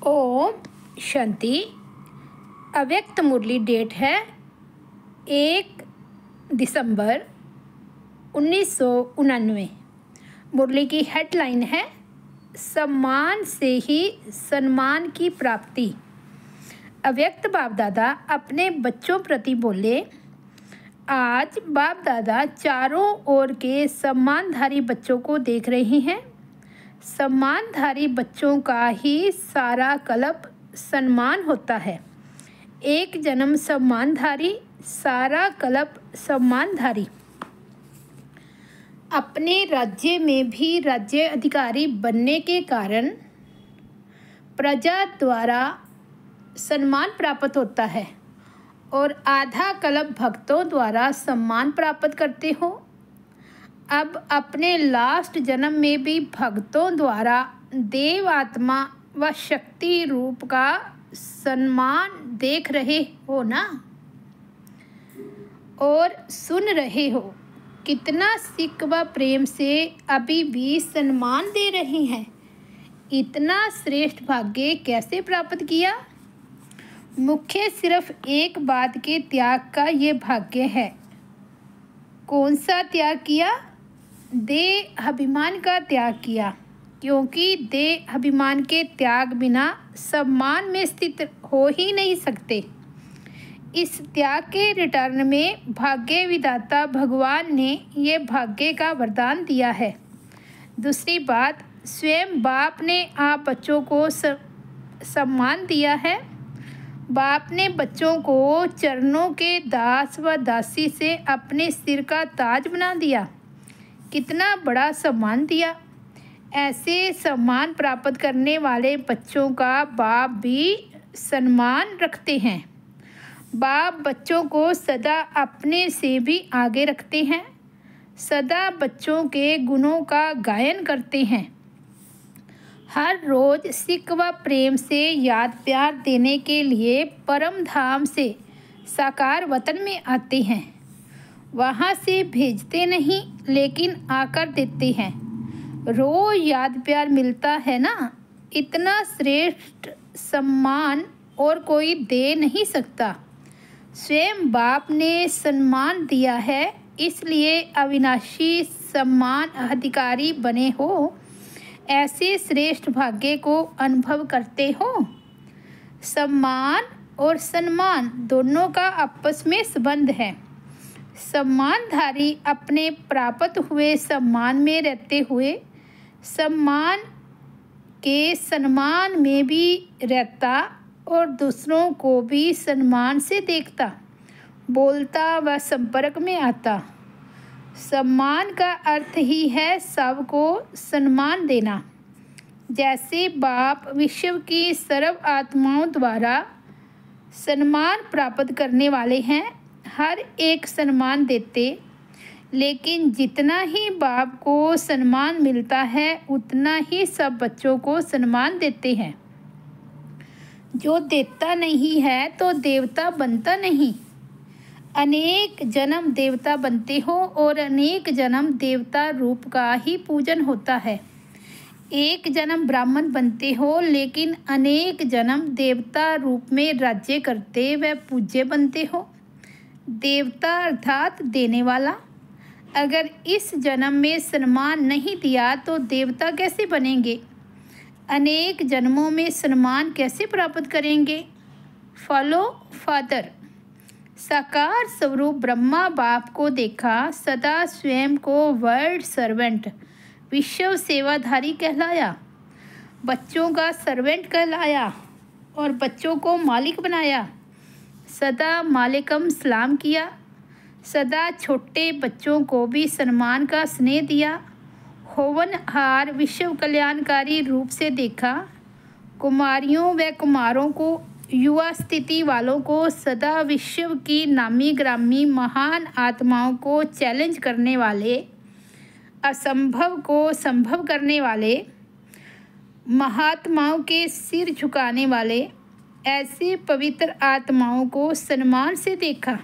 ओम शांति। अव्यक्त मुरली डेट है 1 दिसंबर 1999। मुरली की हेडलाइन है सम्मान से ही सम्मान की प्राप्ति। अव्यक्त बाप दादा अपने बच्चों प्रति बोले, आज बाप दादा चारों ओर के सम्मानधारी बच्चों को देख रहे हैं। सम्मानधारी बच्चों का ही सारा कल्प सम्मान होता है। एक जन्म सम्मानधारी, सारा कल्प सम्मानधारी। अपने राज्य में भी राज्य अधिकारी बनने के कारण प्रजा द्वारा सम्मान प्राप्त होता है और आधा कल्प भक्तों द्वारा सम्मान प्राप्त करते हो। अब अपने लास्ट जन्म में भी भक्तों द्वारा देव आत्मा व शक्ति रूप का सम्मान देख रहे हो ना, और सुन रहे हो। कितना सिक व प्रेम से अभी भी सम्मान दे रहे हैं। इतना श्रेष्ठ भाग्य कैसे प्राप्त किया? मुख्य सिर्फ एक बात के त्याग का ये भाग्य है। कौन सा त्याग किया? देह अभिमान का त्याग किया, क्योंकि देह अभिमान के त्याग बिना सम्मान में स्थित हो ही नहीं सकते। इस त्याग के रिटर्न में भाग्य विधाता भगवान ने ये भाग्य का वरदान दिया है। दूसरी बात, स्वयं बाप ने आप बच्चों को सम्मान दिया है। बाप ने बच्चों को चरणों के दास व दासी से अपने सिर का ताज बना दिया। कितना बड़ा सम्मान दिया। ऐसे सम्मान प्राप्त करने वाले बच्चों का बाप भी सम्मान रखते हैं। बाप बच्चों को सदा अपने से भी आगे रखते हैं। सदा बच्चों के गुणों का गायन करते हैं। हर रोज सिक व प्रेम से याद प्यार देने के लिए परम धाम से साकार वतन में आते हैं। वहाँ से भेजते नहीं, लेकिन आकर देते हैं। रोज याद प्यार मिलता है ना। इतना श्रेष्ठ सम्मान और कोई दे नहीं सकता। स्वयं बाप ने सम्मान दिया है, इसलिए अविनाशी सम्मान अधिकारी बने हो। ऐसे श्रेष्ठ भाग्य को अनुभव करते हो। सम्मान और सम्मान दोनों का आपस में संबंध है। सम्मानधारी अपने प्राप्त हुए सम्मान में रहते हुए सम्मान के सम्मान में भी रहता और दूसरों को भी सम्मान से देखता, बोलता व संपर्क में आता। सम्मान का अर्थ ही है सबको सम्मान देना। जैसे बाप विश्व की सर्व आत्माओं द्वारा सम्मान प्राप्त करने वाले हैं, हर एक सम्मान देते, लेकिन जितना ही बाप को सम्मान मिलता है उतना ही सब बच्चों को सम्मान देते हैं। जो देता नहीं है तो देवता बनता नहीं। अनेक जन्म देवता बनते हो और अनेक जन्म देवता रूप का ही पूजन होता है। एक जन्म ब्राह्मण बनते हो, लेकिन अनेक जन्म देवता रूप में राज्य करते व पूज्य बनते हो। देवता अर्थात देने वाला। अगर इस जन्म में सम्मान नहीं दिया तो देवता कैसे बनेंगे? अनेक जन्मों में सम्मान कैसे प्राप्त करेंगे? Follow father. साकार स्वरूप ब्रह्मा बाप को देखा, सदा स्वयं को वर्ल्ड सर्वेंट, विश्व सेवाधारी कहलाया। बच्चों का सर्वेंट कहलाया और बच्चों को मालिक बनाया। सदा मालिकम सलाम किया। सदा छोटे बच्चों को भी सम्मान का स्नेह दिया। होवनहार विश्व कल्याणकारी रूप से देखा। कुमारियों व कुमारों को, युवा स्थिति वालों को, सदा विश्व की नामी ग्रामी महान आत्माओं को चैलेंज करने वाले, असंभव को संभव करने वाले, महात्माओं के सिर झुकाने वाले, ऐसे पवित्र आत्माओं को सम्मान से देखा।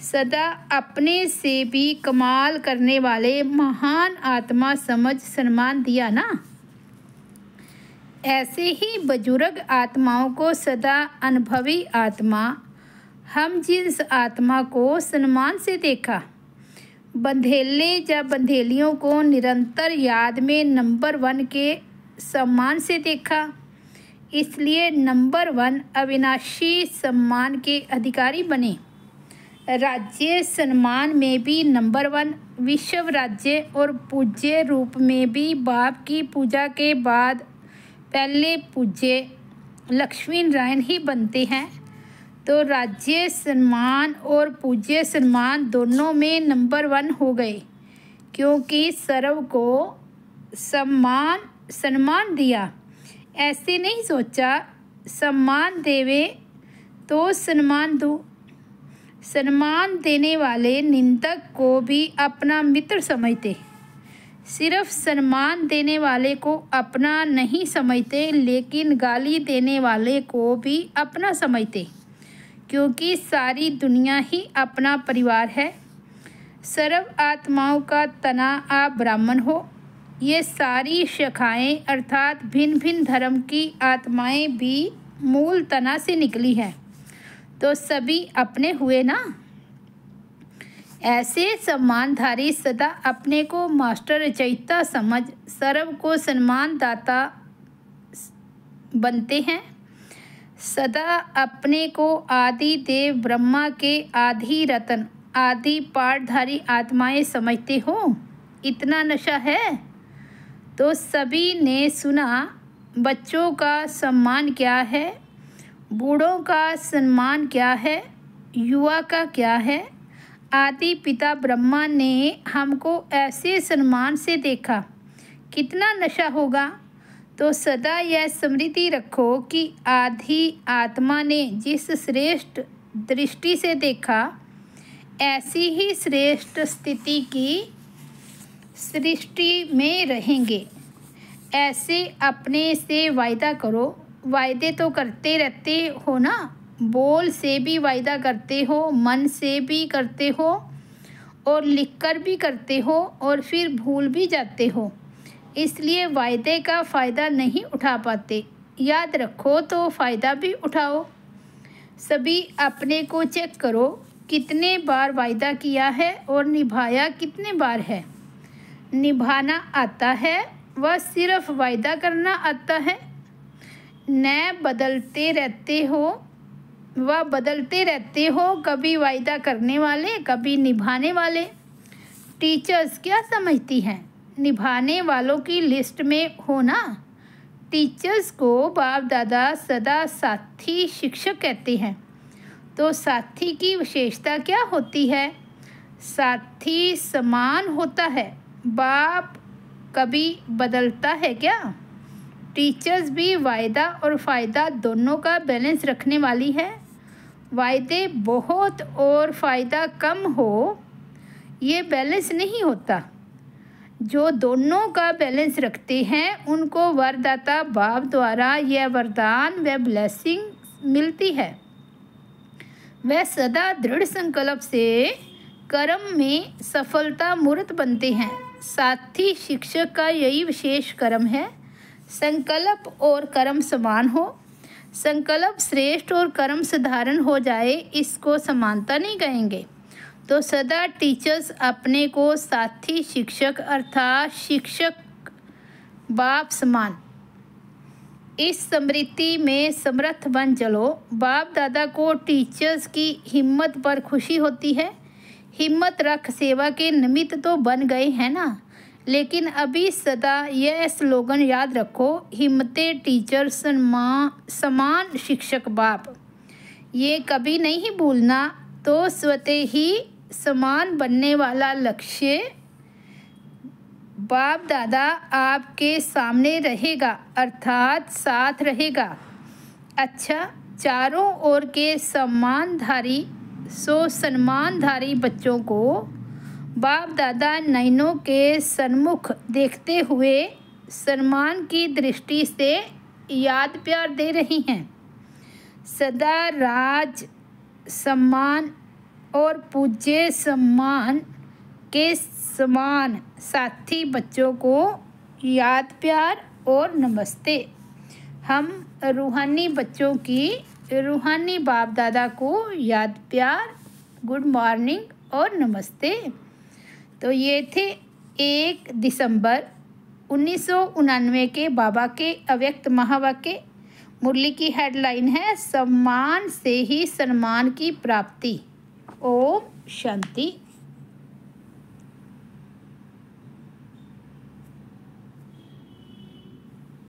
सदा अपने से भी कमाल करने वाले महान आत्मा समझ सम्मान दिया ना। ऐसे ही बुजुर्ग आत्माओं को सदा अनुभवी आत्मा हम जिस आत्मा को सम्मान से देखा, बंधेले या बंधेलियों को निरंतर याद में नंबर 1 के सम्मान से देखा, इसलिए नंबर 1 अविनाशी सम्मान के अधिकारी बने। राज्य सम्मान में भी नंबर 1, विश्व राज्य और पूज्य रूप में भी बाप की पूजा के बाद पहले पूज्य लक्ष्मी नारायण ही बनते हैं। तो राज्य सम्मान और पूज्य सम्मान दोनों में नंबर 1 हो गए, क्योंकि सर्व को सम्मान दिया। ऐसे नहीं सोचा सम्मान देवे तो सम्मान दूँ। सम्मान देने वाले निंदक को भी अपना मित्र समझते, सिर्फ सम्मान देने वाले को अपना नहीं समझते, लेकिन गाली देने वाले को भी अपना समझते, क्योंकि सारी दुनिया ही अपना परिवार है। सर्व आत्माओं का तना आप ब्राह्मण हो। ये सारी शाखाएं अर्थात भिन्न भिन्न धर्म की आत्माएं भी मूल तना से निकली हैं, तो सभी अपने हुए ना। ऐसे सम्मानधारी सदा अपने को मास्टर रचयिता समझ सर्व को सम्मान दाता बनते हैं। सदा अपने को आदि देव ब्रह्मा के आदि रतन आदि पाठधारी आत्माएं समझते हो। इतना नशा है तो सभी ने सुना। बच्चों का सम्मान क्या है, बूढ़ों का सम्मान क्या है, युवा का क्या है। आदि पिता ब्रह्मा ने हमको ऐसे सम्मान से देखा, कितना नशा होगा। तो सदा यह स्मृति रखो कि आदि आत्मा ने जिस श्रेष्ठ दृष्टि से देखा, ऐसी ही श्रेष्ठ स्थिति की सृष्टि में रहेंगे। ऐसे अपने से वायदा करो। वायदे तो करते रहते हो ना, बोल से भी वायदा करते हो, मन से भी करते हो और लिखकर भी करते हो और फिर भूल भी जाते हो, इसलिए वायदे का फ़ायदा नहीं उठा पाते। याद रखो तो फ़ायदा भी उठाओ। सभी अपने को चेक करो, कितने बार वायदा किया है और निभाया कितने बार है। निभाना आता है व सिर्फ वायदा करना आता है। न बदलते रहते हो, कभी वायदा करने वाले, कभी निभाने वाले। टीचर्स क्या समझती हैं, निभाने वालों की लिस्ट में हो ना। टीचर्स को बाप दादा सदा साथी शिक्षक कहते हैं। तो साथी की विशेषता क्या होती है? साथी समान होता है। बाप कभी बदलता है क्या? टीचर्स भी वायदा और फ़ायदा दोनों का बैलेंस रखने वाली है। वायदे बहुत और फ़ायदा कम हो, ये बैलेंस नहीं होता। जो दोनों का बैलेंस रखते हैं उनको वरदाता बाप द्वारा यह वरदान व ब्लेसिंग मिलती है। वह सदा दृढ़ संकल्प से कर्म में सफलता मूर्त बनते हैं। साथी शिक्षक का यही विशेष कर्म है। संकल्प और कर्म समान हो। संकल्प श्रेष्ठ और कर्म साधारण हो जाए, इसको समानता नहीं कहेंगे। तो सदा टीचर्स अपने को साथी शिक्षक अर्थात शिक्षक बाप समान इस स्मृति में समर्थ बन चलो। बाप दादा को टीचर्स की हिम्मत पर खुशी होती है। हिम्मत रख सेवा के निमित्त तो बन गए हैं ना, लेकिन अभी सदा यह स्लोगन याद रखो, हिम्मते टीचर समान शिक्षक बाप। ये कभी नहीं भूलना। तो स्वतः ही समान बनने वाला लक्ष्य बाप दादा आपके सामने रहेगा अर्थात साथ रहेगा। अच्छा, चारों ओर के सम्मानधारी बच्चों को बाप दादा नयनों के सन्मुख देखते हुए सम्मान की दृष्टि से याद प्यार दे रही हैं। सदा राज सम्मान और पूज्य सम्मान के समान साथी बच्चों को याद प्यार और नमस्ते। हम रूहानी बच्चों की रूहानी बाप दादा को याद, प्यार, गुड मॉर्निंग और नमस्ते। तो ये थे 1 दिसंबर 1999 के बाबा के अव्यक्त महावाक्य। मुरली की हेडलाइन है सम्मान से ही सन्मान की प्राप्ति। ओम शांति।